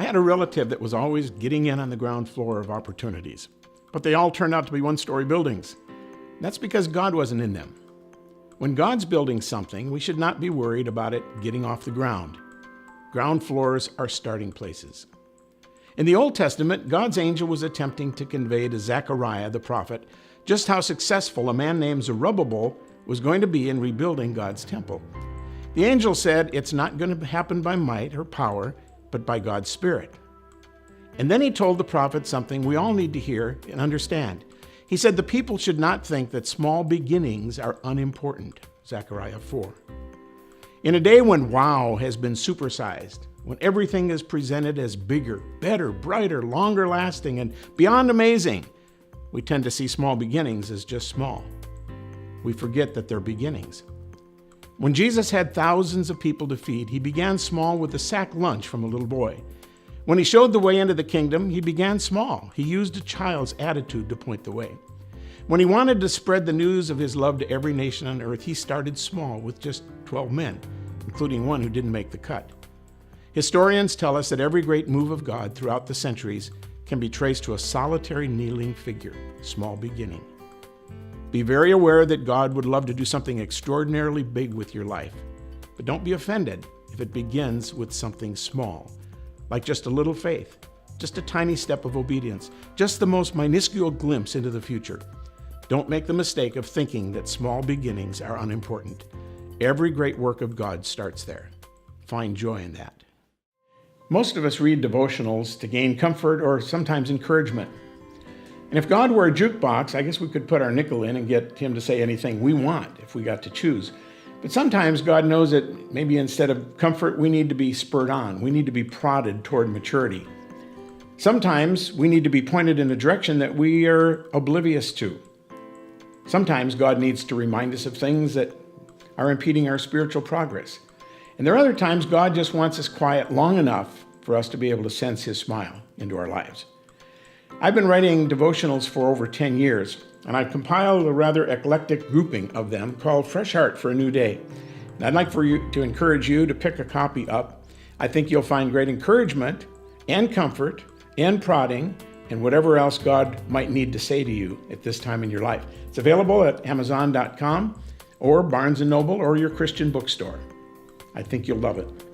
had a relative that was always getting in on the ground floor of opportunities, but they all turned out to be one-story buildings. That's because God wasn't in them. When God's building something, we should not be worried about it getting off the ground. Ground floors are starting places. In the Old Testament, God's angel was attempting to convey to Zechariah the prophet just how successful a man named Zerubbabel was going to be in rebuilding God's temple. The angel said it's not going to happen by might or power, but by God's Spirit. And then he told the prophet something we all need to hear and understand. He said the people should not think that small beginnings are unimportant, Zechariah 4. In a day when wow has been supersized, when everything is presented as bigger, better, brighter, longer lasting, and beyond amazing, we tend to see small beginnings as just small. We forget that they're beginnings. When Jesus had thousands of people to feed, he began small with a sack lunch from a little boy. When he showed the way into the kingdom, he began small. He used a child's attitude to point the way. When he wanted to spread the news of his love to every nation on earth, he started small with just 12 men, including one who didn't make the cut. Historians tell us that every great move of God throughout the centuries can be traced to a solitary kneeling figure, small beginning. Be very aware that God would love to do something extraordinarily big with your life, but don't be offended if it begins with something small, like just a little faith, just a tiny step of obedience, just the most minuscule glimpse into the future. Don't make the mistake of thinking that small beginnings are unimportant. Every great work of God starts there. Find joy in that. Most of us read devotionals to gain comfort or sometimes encouragement. And if God were a jukebox, I guess we could put our nickel in and get him to say anything we want if we got to choose. But sometimes God knows that maybe instead of comfort, we need to be spurred on. We need to be prodded toward maturity. Sometimes we need to be pointed in a direction that we are oblivious to. Sometimes God needs to remind us of things that are impeding our spiritual progress. And there are other times God just wants us quiet long enough for us to be able to sense his smile into our lives. I've been writing devotionals for over 10 years, and I've compiled a rather eclectic grouping of them called Fresh Heart for a New Day. And I'd like for you to encourage you to pick a copy up. I think you'll find great encouragement and comfort and prodding and whatever else God might need to say to you at this time in your life. It's available at Amazon.com or Barnes & Noble or your Christian bookstore. I think you'll love it.